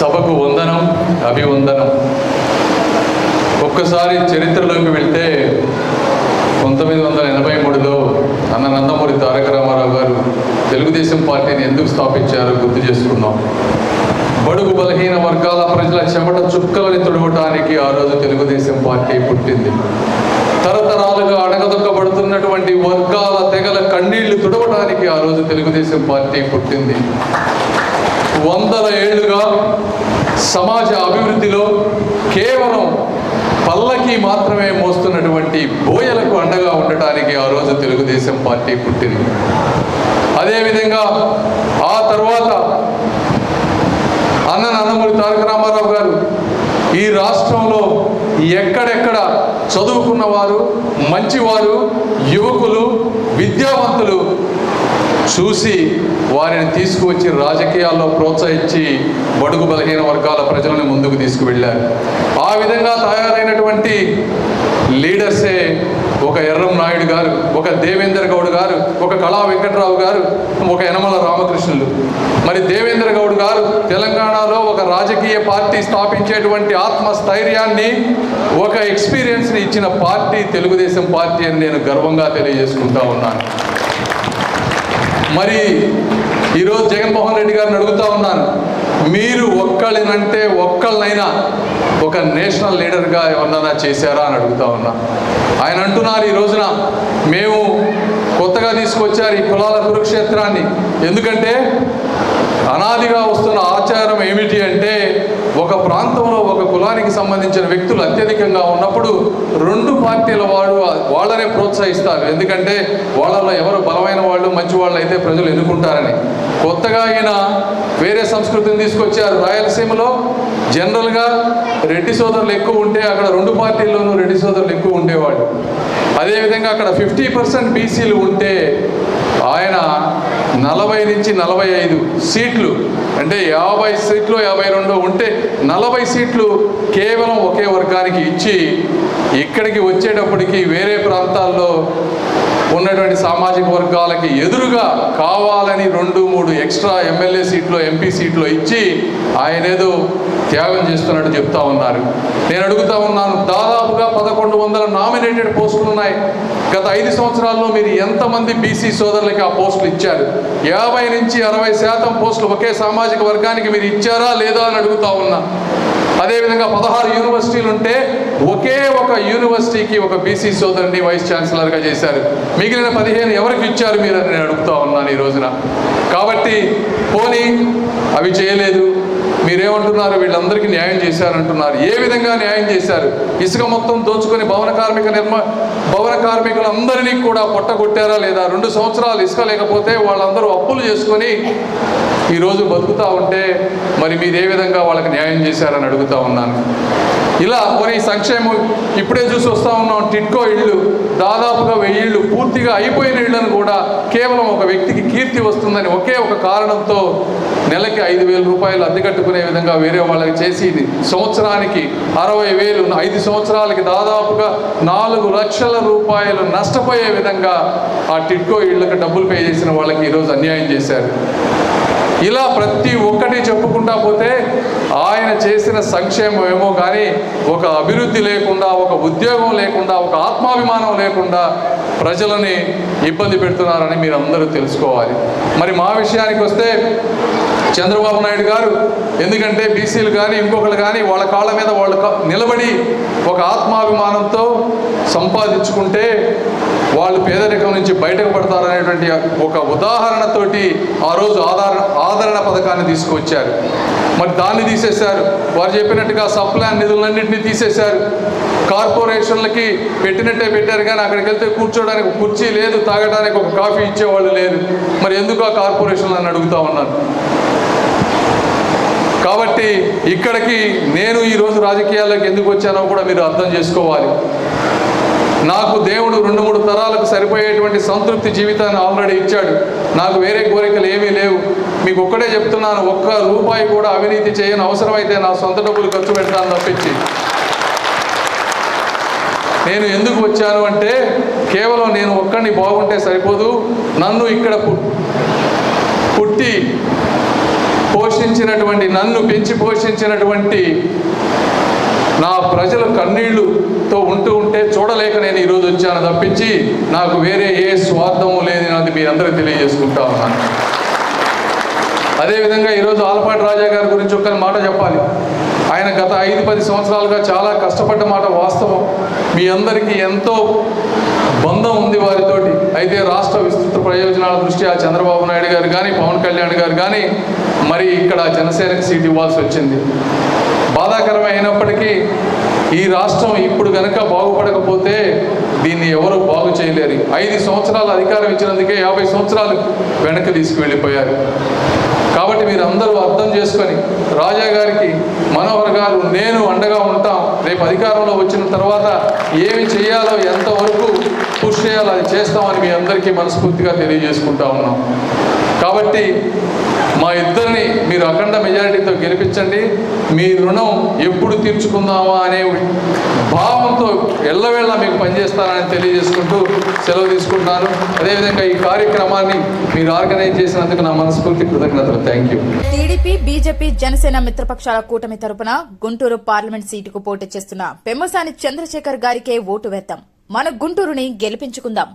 సభకు వందనం, అభివందనం. ఒక్కసారి చరిత్రలోకి వెళ్తే 1983లో అన్న నందమూరి తారక రామారావు గారు తెలుగుదేశం పార్టీని ఎందుకు స్థాపించారో గుర్తు చేసుకున్నాం. బడుగు బలహీన వర్గాల ప్రజల చెమట చుక్కలని తుడవటానికి ఆ రోజు తెలుగుదేశం పార్టీ పుట్టింది. తరతరాలుగా అడగదొక్కబడుతున్నటువంటి వర్గాల తెగల కన్నీళ్లు తుడవటానికి ఆ రోజు తెలుగుదేశం పార్టీ పుట్టింది. 100 ఏళ్లుగా సమాజ అభివృద్ధిలో కేవలం పల్లకి మాత్రమే మోస్తున్నటువంటి బోయలకు అండగా ఉండటానికి ఆ రోజు తెలుగుదేశం పార్టీ పుట్టింది. అదేవిధంగా ఆ తర్వాత అన్న నందమూరి తారక రామారావు గారు ఈ రాష్ట్రంలో ఎక్కడెక్కడ చదువుకున్నవారు, మంచివారు, యువకులు, విద్యావంతులు చూసి వారిని తీసుకువచ్చి రాజకీయాల్లో ప్రోత్సహించి బడుగు బలహీన వర్గాల ప్రజలను ముందుకు తీసుకువెళ్ళారు. ఆ విధంగా తయారైనటువంటి లీడర్సే ఒక ఎర్రం నాయుడు గారు, ఒక దేవేంద్ర గౌడ్ గారు, ఒక కళా వెంకట్రావు గారు, ఒక యనమల రామకృష్ణులు. మరి దేవేంద్ర గౌడ్ గారు తెలంగాణలో ఒక రాజకీయ పార్టీ స్థాపించేటువంటి ఆత్మస్థైర్యాన్ని, ఒక ఎక్స్పీరియన్స్ని ఇచ్చిన పార్టీ తెలుగుదేశం పార్టీ అని నేను గర్వంగా తెలియజేసుకుంటా ఉన్నాను. మరి ఈరోజు జగన్మోహన్ రెడ్డి గారిని అడుగుతా ఉన్నాను, మీరు ఒక్కళ్ళనైనా ఒక నేషనల్ లీడర్గా ఏమన్నా చేశారా అని అడుగుతా ఉన్నా. ఆయన అంటున్నారు ఈ రోజున మేము కొత్తగా తీసుకొచ్చారు ఈ కులాల కురుక్షేత్రాన్ని. ఎందుకంటే అనాదిగా వస్తున్న ఆచారం ఏమిటి అంటే, ఒక ప్రాంతంలో ఒక కులానికి సంబంధించిన వ్యక్తులు అత్యధికంగా ఉన్నప్పుడు 2 పార్టీల వాళ్ళనే ప్రోత్సహిస్తారు. ఎందుకంటే వాళ్ళలో ఎవరు బలమైన వాళ్ళు, మంచి వాళ్ళు అయితే ప్రజలు ఎన్నుకుంటారని. కొత్తగా ఆయన వేరే సంస్కృతిని తీసుకొచ్చారు. రాయలసీమలో జనరల్గా రెడ్డి సోదరులు ఎక్కువ ఉంటే అక్కడ 2 పార్టీల్లోనూ రెడ్డి సోదరులు ఎక్కువ ఉండేవాళ్ళు. అదేవిధంగా అక్కడ 50% బీసీలు ఉంటే ఆయన 40 నుంచి 45 సీట్లు, అంటే 50 సీట్లు 52 ఉంటే 40 సీట్లు కేవలం ఒకే వర్గానికి ఇచ్చి, ఇక్కడికి వచ్చేటప్పటికి వేరే ప్రాంతాల్లో ఉన్నటువంటి సామాజిక వర్గాలకి ఎదురుగా కావాలని 2-3 ఎక్స్ట్రా ఎమ్మెల్యే సీట్లు, ఎంపీ సీట్లు ఇచ్చి ఆయన ఏదో త్యాగం చేస్తున్నట్టు చెప్తా ఉన్నారు. నేను అడుగుతా ఉన్నాను, దాదాపుగా 1100 నామినేటెడ్ పోస్టులు ఉన్నాయి. గత 5 సంవత్సరాల్లో మీరు ఎంతమంది బీసీ సోదరులకి ఆ పోస్టులు ఇచ్చారు? 50 నుంచి 60% పోస్టులు ఒకే సామాజిక వర్గానికి మీరు ఇచ్చారా లేదా అని అడుగుతా ఉన్నా. అదేవిధంగా 16 యూనివర్సిటీలు ఉంటే ఒకే ఒక యూనివర్సిటీకి ఒక బీసీ సోదరుని వైస్ ఛాన్సలర్గా చేశారు. మిగిలిన 15 ఎవరికి ఇచ్చారు మీరు అని నేను అడుగుతా ఉన్నాను ఈ రోజున. కాబట్టి పోనీ అవి చేయలేదు, మీరేమంటున్నారు? వీళ్ళందరికీ న్యాయం చేశారంటున్నారు. ఏ విధంగా న్యాయం చేశారు? ఇసుక మొత్తం దోచుకొని భవన కార్మికులందరినీ కూడా పొట్టగొట్టారా లేదా? 2 సంవత్సరాలు ఇసుక లేకపోతే వాళ్ళందరూ అప్పులు చేసుకొని ఈరోజు బతుకుతూ ఉంటే మరి మీరు ఏ విధంగా వాళ్ళకి న్యాయం చేశారని అడుగుతా ఉన్నాను. ఇలా మరి సంక్షేమం ఇప్పుడే చూసి వస్తూ ఉన్నాం. టిడ్కో ఇళ్ళు దాదాపుగా 1000 ఇళ్ళు పూర్తిగా అయిపోయిన ఇళ్లను కూడా కేవలం ఒక వ్యక్తికి కీర్తి వస్తుందని ఒకే ఒక కారణంతో నెలకి 5,000 రూపాయలు అద్దె కట్టుకునే విధంగా వేరే వాళ్ళకి చేసి సంవత్సరానికి 60,000, 5 సంవత్సరాలకి దాదాపుగా 4 లక్షల రూపాయలు నష్టపోయే విధంగా ఆ టిడ్కో ఇళ్ళకి డబ్బులు పే చేసిన వాళ్ళకి ఈరోజు అన్యాయం చేశారు. ఇలా ప్రతి ఒక్కటి చెప్పుకుంటా పోతే ఆయన చేసిన సంక్షేమం ఏమో కానీ ఒక అభివృద్ధి లేకుండా, ఒక ఉద్యోగం లేకుండా, ఒక ఆత్మాభిమానం లేకుండా ప్రజలని ఇబ్బంది పెడుతున్నారని మీరు అందరూ తెలుసుకోవాలి. మరి మా విషయానికి వస్తే చంద్రబాబు నాయుడు గారు, ఎందుకంటే బీసీలు కానీ ఇంకొకరు కానీ వాళ్ళ కాళ్ళ మీద వాళ్ళు నిలబడి ఒక ఆత్మాభిమానంతో సంపాదించుకుంటే వాళ్ళు పేదరికం నుంచి బయటకు పడతారనేటువంటి ఒక ఉదాహరణతోటి ఆ రోజు ఆదరణ పథకాన్ని తీసుకువచ్చారు. మరి దాన్ని తీసేశారు. వారు చెప్పినట్టుగా సప్లాన్ నిధులన్నింటినీ తీసేశారు. కార్పొరేషన్లకి పెట్టినట్టే పెట్టారు, కానీ అక్కడికి వెళ్తే కూర్చోడానికి ఒక కుర్చీ లేదు, తాగడానికి ఒక కాఫీ ఇచ్చేవాళ్ళు లేదు. మరి ఎందుకు ఆ కార్పొరేషన్లు అని అడుగుతా ఉన్నాను. కాబట్టి ఇక్కడికి నేను ఈరోజు రాజకీయాల్లోకి ఎందుకు వచ్చానో కూడా మీరు అర్థం చేసుకోవాలి. నాకు దేవుడు 2-3 తరాలకు సరిపోయేటువంటి సంతృప్తి జీవితాన్ని ఆల్రెడీ ఇచ్చాడు. నాకు వేరే కోరికలు ఏమీ లేవు. మీకు ఒక్కడే చెప్తున్నాను, 1 రూపాయి కూడా అవినీతి చేయని, అవసరమైతే నా సొంత డబ్బులు ఖర్చు పెడతాను తప్పించి. నేను ఎందుకు వచ్చాను అంటే కేవలం నేను ఒక్కడిని బాగుంటే సరిపోదు, నన్ను ఇక్కడ పుట్టి పోషించినటువంటి, నన్ను పెంచి పోషించినటువంటి నా ప్రజలు కన్నీళ్లుతో ఉంటే చూడలేక నేను ఈరోజు వచ్చాను తప్పించి నాకు వేరే ఏ స్వార్థము లేదన్నది మీ అందరికీ తెలియజేసుకుంటా ఉన్నాను. అదేవిధంగా ఈరోజు ఆలపాటి రాజా గారి గురించి ఒక్క మాట చెప్పాలి. ఆయన గత 5-10 సంవత్సరాలుగా చాలా కష్టపడ్డ మాట వాస్తవం. మీ అందరికీ ఎంతో బంధం ఉంది వారితోటి. అయితే రాష్ట్ర విస్తృత ప్రయోజనాల దృష్ట్యా చంద్రబాబు నాయుడు గారు కానీ, పవన్ కళ్యాణ్ గారు కానీ మరి ఇక్కడ జనసేనకి సీట్ ఇవ్వాల్సి వచ్చింది. బాధాకరమే అయినప్పటికీ ఈ రాష్ట్రం ఇప్పుడు కనుక బాగుపడకపోతే దీన్ని ఎవరు బాగు చేయలేరు. 5 సంవత్సరాలు అధికారం ఇచ్చినందుకే 50 సంవత్సరాలు వెనక్కి తీసుకువెళ్ళిపోయారు. కాబట్టి మీరు అందరూ అర్థం చేసుకొని రాజా గారికి, మనోహర్ గారు, నేను అండగా ఉంటాం. రేపు అధికారంలో వచ్చిన తర్వాత ఏమి చేయాలో, ఎంతవరకు పుష్ చేయాలో అది చేస్తామని మీ అందరికీ మనస్ఫూర్తిగా తెలియజేసుకుంటా ఉన్నాం. కాబట్టి మా ఇద్దరిని మీరు అఖండ మెజారిటీతో గెలిపించండి. మీ రుణం ఎప్పుడు తీర్చుకుందామా అనే భావంతో ఎల్లవేళ మీకు పనిచేస్తానని తెలియజేసుకుంటూ సెలవు తీసుకుంటున్నాను. అదేవిధంగా ఈ కార్యక్రమాన్ని మీరు ఆర్గనైజ్ చేసినందుకు నా మనస్ఫూర్తి కృతజ్ఞతలు. Thank you. TDP, BJP, Janasena మిత్రపక్షాల కూటమి తరపున గుంటూరు పార్లమెంట్ సీటుకు పోటీ చేస్తున్న పెమ్మసాని చంద్రశేఖర్ గారికే ఓటు వేద్దాం. మన గుంటూరుని గెలిపించుకుందాం.